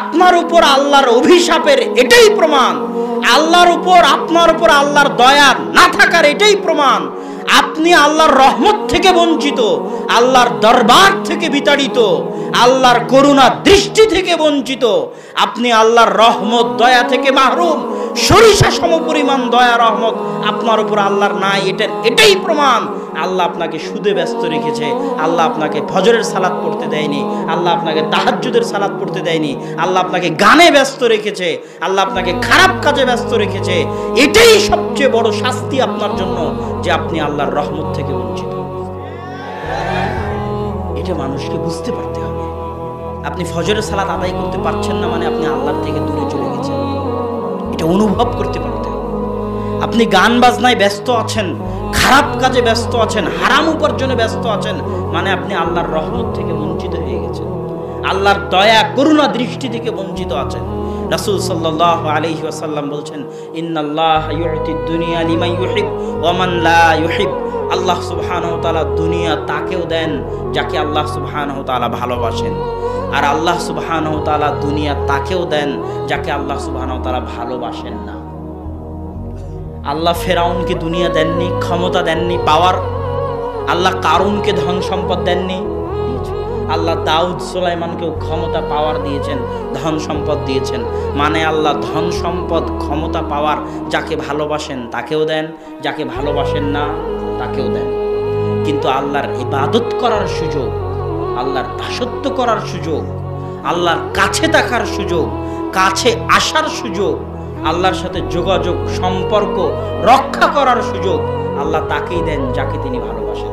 আপনার উপর আল্লাহর অভিশাপের এটাই প্রমাণ, আল্লাহর উপর আপনার উপর আল্লাহর দয়া না থাকার এটাই প্রমাণ। আপনি আল্লাহর রহমত থেকে বঞ্চিত, আল্লাহর দরবার থেকে বিতাড়িত, আল্লাহর করুণা দৃষ্টি থেকে বঞ্চিত। আপনি আল্লাহর রহমত দয়া থেকে মাহরুম। সরিষা সমপরিমাণ দয়া রহমত আপনার উপর আল্লাহর নাই, এটাই প্রমাণ। আল্লাহ আপনাকে সুদে ব্যস্ত রেখেছে, আল্লাহ আপনাকে ফজরের সালাত পড়তে দেয়নি, আল্লাহ আপনাকে তাহাজ্জুদের সালাত পড়তে দেয়নি, আল্লাহ আপনাকে গানে ব্যস্ত রেখেছে, আল্লাহ আপনাকে খারাপ কাজে ব্যস্ত রেখেছে। এটাই সবচেয়ে বড় শাস্তি আপনার জন্য, যে আপনি আল্লাহর রহমত থেকে বঞ্চিত। এটা মানুষকে বুঝতে পারতে হবে। আপনি ফজরের সালাত আদায় করতে পারছেন না মানে আপনি আল্লাহর থেকে দূরে চলে গেছেন, এটা অনুভব করতে পারতে হবে। আপনি গান বাজনায় ব্যস্ত আছেন, খারাপ কাজে ব্যস্ত আছেন, হারাম উপার্জনে ব্যস্ত আছেন, মানে আপনি আল্লাহর রহমত থেকে বঞ্চিত হয়ে গেছেন, আল্লাহর দয়া করুণা দৃষ্টি থেকে বঞ্চিত আছেন। রাসূল সাল্লাল্লাহু আলাইহি ওয়াসাল্লাম বলছেন, ইন্নাল্লাহা ইউতিদ দুনিয়া লিমান ইউহিব ওয়া মান লা ইউহিব। আল্লাহ সুবহানাহু ওয়া তাআলা দুনিয়া তাকেও দেন যাকে আল্লাহ সুবহানাহু ওয়া তাআলা ভালোবাসেন, আর আল্লাহ সুবহানাহু ওয়া তাআলা দুনিয়া তাকেও দেন যাকে আল্লাহ সুবহানাহু ওয়া তাআলা ভালোবাসেন না। আল্লাহ ফেরাউনকে দুনিয়া দেননি, ক্ষমতা দেননি, পাওয়ার। আল্লাহ কারুনকে ধন সম্পদ দেননি, আল্লাহ দাউদ সুলাইমানকেও ক্ষমতা পাওয়ার দিয়েছেন, ধন সম্পদ দিয়েছেন। মানে আল্লাহ ধন সম্পদ ক্ষমতা পাওয়ার যাকে ভালোবাসেন তাকেও দেন, যাকে ভালোবাসেন না তাকেও দেন। কিন্তু আল্লাহর ইবাদত করার সুযোগ, আল্লাহর দাসত্ব করার সুযোগ, আল্লাহর কাছে থাকার সুযোগ, কাছে আসার সুযোগ, আল্লাহর সাথে যোগাযোগ সম্পর্ক রক্ষা করার সুযোগ আল্লাহ তাকেই দেন যাকে তিনি ভালোবাসেন।